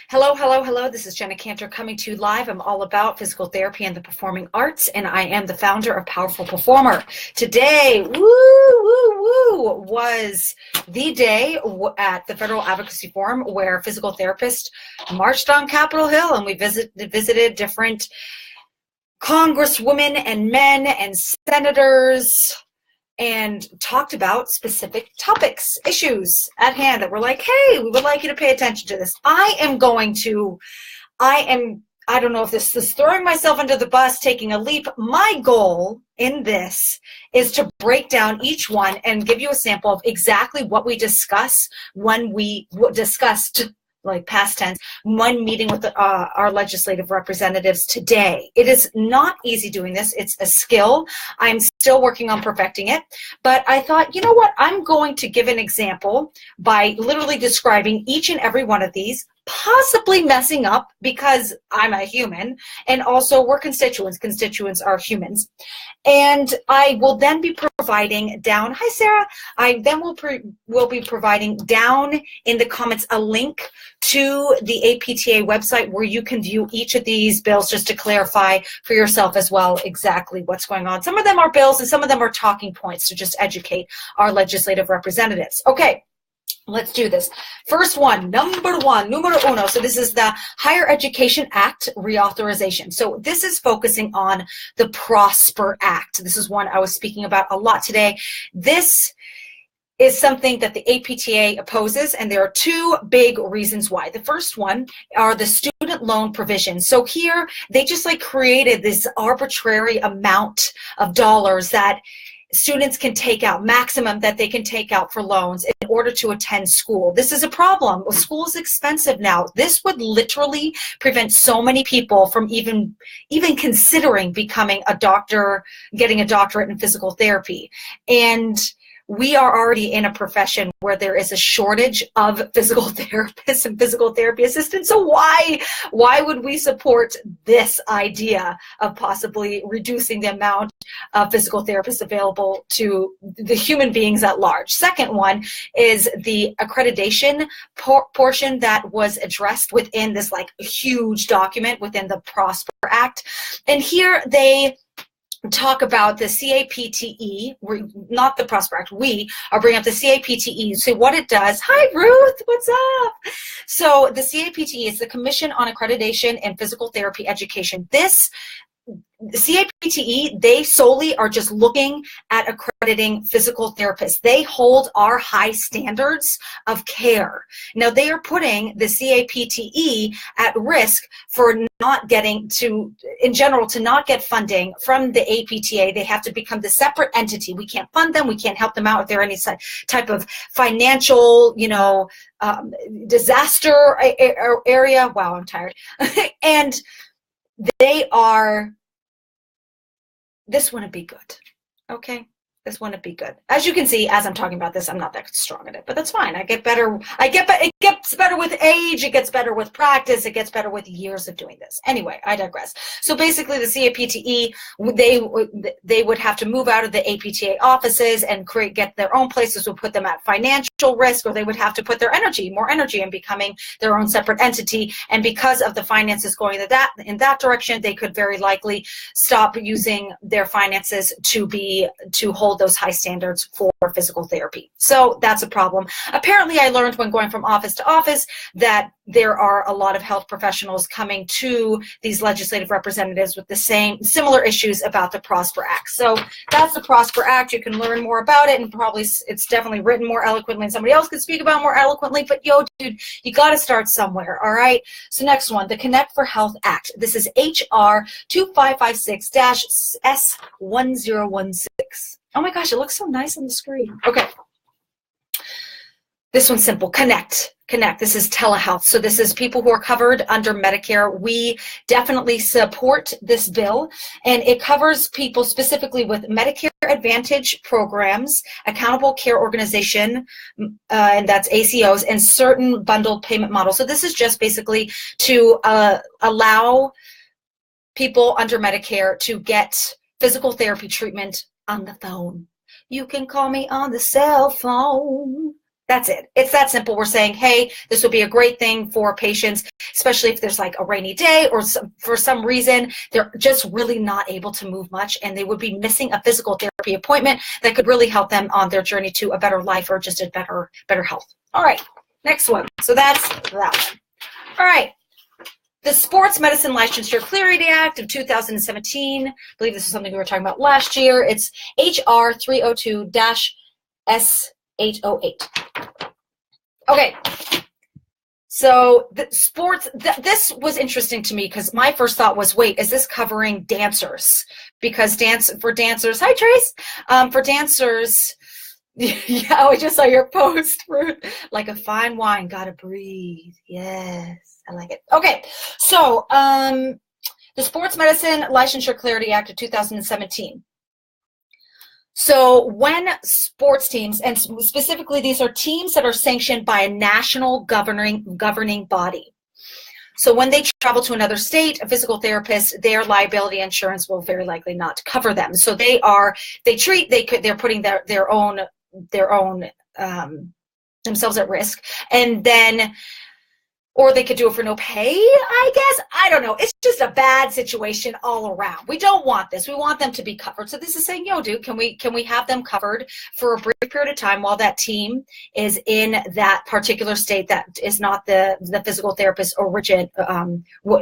Hello, hello, hello. This is Jenna Cantor coming to you live. I'm all about physical therapy and the performing arts, and I am the founder of Powerful Performer. Today, was the day at the Federal Advocacy Forum where physical therapists marched on Capitol Hill, and we visited different congresswomen and men and senators and talked about specific topics, issues at hand that were like, hey, we would like you to pay attention to this. I don't know if this is throwing myself under the bus, taking a leap. My goal in this is to break down each one and give you a sample of exactly what we discuss when we discussed, like past tense, one meeting with our legislative representatives today. It is not easy doing this. It's a skill. I'm still working on perfecting it. But I thought, you know what? I'm going to give an example by literally describing each and every one of these, possibly messing up because I'm a human, and also we're constituents. Constituents are humans. And I will then be providing down, hi Sarah, I then will be providing down in the comments a link to the APTA website where you can view each of these bills just to clarify for yourself as well exactly what's going on. Some of them are bills and some of them are talking points to just educate our legislative representatives. Okay. Let's do this. First one, numero uno. So this is the Higher Education Act reauthorization. So this is focusing on the PROSPER Act. This is one I was speaking about a lot today. This is something that the APTA opposes, and there are two big reasons why. The first one are the student loan provisions. So here they just created this arbitrary amount of dollars that students can take out, maximum that they can take out for loans in order to attend school. This is a problem. Well, school is expensive now. This would literally prevent so many people from even considering becoming a doctor, getting a doctorate in physical therapy. And we are already in a profession where there is a shortage of physical therapists and physical therapy assistants. So why would we support this idea of possibly reducing the amount of physical therapists available to the human beings at large? Second one is the accreditation portion that was addressed within this huge document within the PROSPER Act. And here they talk about the CAPTE, not the PROSPER Act. We are bringing up the CAPTE. So what it does, hi Ruth, what's up? So the CAPTE is the Commission on Accreditation and Physical Therapy Education. The CAPTE, they solely are just looking at accrediting physical therapists. They hold our high standards of care. Now they are putting the CAPTE at risk for not getting to, in general, to not get funding from the APTA. They have to become the separate entity. We can't fund them. We can't help them out if they're any type of financial, disaster area. Wow, I'm tired. And this wouldn't be good, okay? This wouldn't be good. As you can see, as I'm talking about this, I'm not that strong at it, but that's fine. It gets better with age, it gets better with practice, it gets better with years of doing this. Anyway, I digress. So basically the CAPTE, they would have to move out of the APTA offices and get their own places, would put them at financial risk, or they would have to put their more energy in becoming their own separate entity. And because of the finances going in that direction, they could very likely stop using their finances to hold those high standards for physical therapy. So that's a problem. Apparently, I learned when going from office to office that there are a lot of health professionals coming to these legislative representatives with the similar issues about the PROSPER Act. So that's the PROSPER Act. You can learn more about it, and probably it's definitely written more eloquently, and somebody else could speak about more eloquently, but dude, you got to start somewhere, all right? So next one, the Connect for Health Act. This is HR 2556-S1016. Oh my gosh, it looks so nice on the screen. Okay. This one's simple. Connect. This is telehealth. So this is people who are covered under Medicare. We definitely support this bill, and it covers people specifically with Medicare Advantage programs, accountable care organization, and that's ACOs, and certain bundled payment models. So this is just basically to allow people under Medicare to get physical therapy treatment on the phone. You can call me on the cell phone. That's it. It's that simple. We're saying, hey, this would be a great thing for patients, especially if there's like a rainy day or for some reason they're just really not able to move much and they would be missing a physical therapy appointment that could really help them on their journey to a better life or just a better health. All right, next one. So that's that one. All right. The Sports Medicine Licensure Clarity Act of 2017. I believe this is something we were talking about last year. It's HR 302-S808. Okay, so the sports, this was interesting to me because my first thought was, wait, is this covering dancers? Because for dancers, hi Trace, for dancers, yeah, I just saw your post, like a fine wine, gotta breathe. Yes, I like it. Okay, so the Sports Medicine Licensure Clarity Act of 2017. So when sports teams, and specifically these are teams that are sanctioned by a national governing body. So when they travel to another state, a physical therapist, their liability insurance will very likely not cover them. So they're putting their own themselves at risk, and then, or they could do it for no pay, I guess. I don't know. It's just a bad situation all around. We don't want this. We want them to be covered. So this is saying, yo, dude, can we have them covered for a brief period of time while that team is in that particular state that is not the physical therapist's origin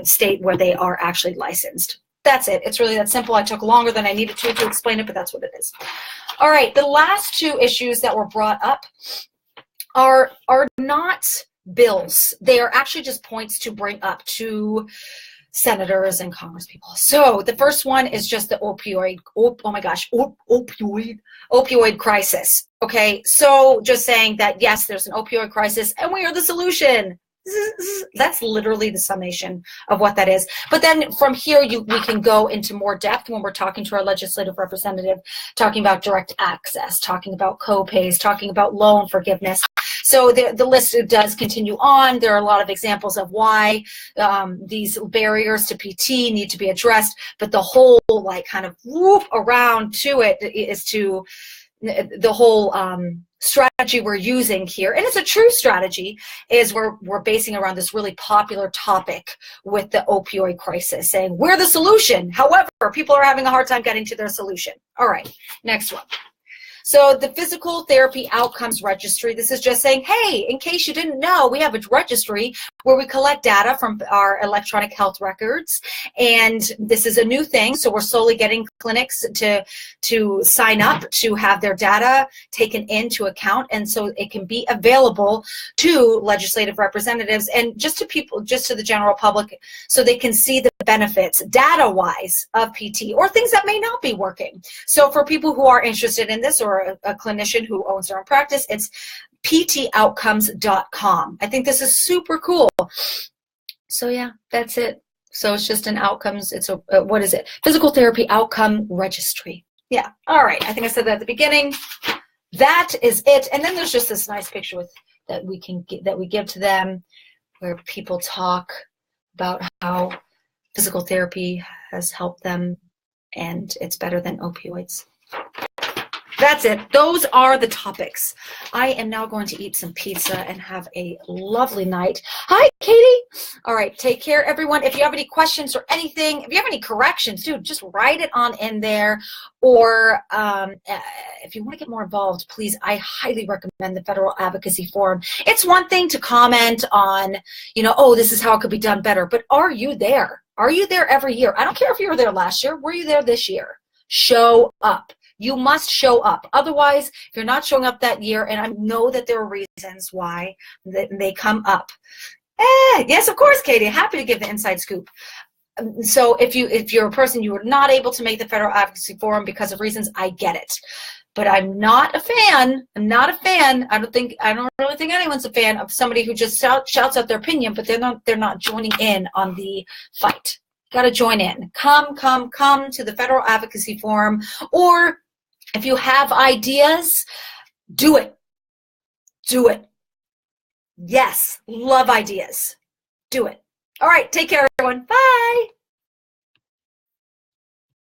state where they are actually licensed. That's it. It's really that simple. I took longer than I needed to explain it, but that's what it is. All right. The last two issues that were brought up are not bills. They are actually just points to bring up to senators and congresspeople. So the first one is just the opioid crisis. Okay, so just saying that yes, there's an opioid crisis and we are the solution. That's literally the summation of what that is. But then from here, we can go into more depth when we're talking to our legislative representative, talking about direct access, talking about co-pays, talking about loan forgiveness. So the list does continue on. There are a lot of examples of why these barriers to PT need to be addressed, but the whole like kind of whoop around to it is to the whole strategy we're using here, and it's a true strategy, is we're basing around this really popular topic with the opioid crisis, saying we're the solution. However, people are having a hard time getting to their solution. All right, next one. So the Physical Therapy Outcomes Registry, this is just saying, hey, in case you didn't know, we have a registry where we collect data from our electronic health records, and this is a new thing, so we're slowly getting clinics to sign up to have their data taken into account, and so it can be available to legislative representatives and just to people, just to the general public, so they can see the benefits data-wise of PT or things that may not be working. So for people who are interested in this, or a clinician who owns their own practice, it's ptoutcomes.com. I think this is super cool. So yeah, that's it. So it's just an outcomes, it's a, what is it? Physical Therapy Outcome Registry. Yeah, all right. I think I said that at the beginning. That is it. And then there's just this nice picture that we give to them where people talk about how physical therapy has helped them and it's better than opioids. That's it. Those are the topics. I am now going to eat some pizza and have a lovely night. Hi, Katie. All right. Take care, everyone. If you have any questions or anything, if you have any corrections, dude, just write it on in there. Or if you want to get more involved, please, I highly recommend the Federal Advocacy Forum. It's one thing to comment on, oh, this is how it could be done better. But are you there? Are you there every year? I don't care if you were there last year. Were you there this year? Show up. You must show up. Otherwise, if you're not showing up that year, and I know that there are reasons why they come up. Yes, of course, Katie. Happy to give the inside scoop. So if you're a person you were not able to make the Federal Advocacy Forum because of reasons, I get it. But I'm not a fan. I'm not a fan. I don't really think anyone's a fan of somebody who just shouts out their opinion, but they're not joining in on the fight. Got to join in. Come to the Federal Advocacy Forum, or if you have ideas, do it. Do it. Yes, love ideas. Do it. All right, take care, everyone. Bye.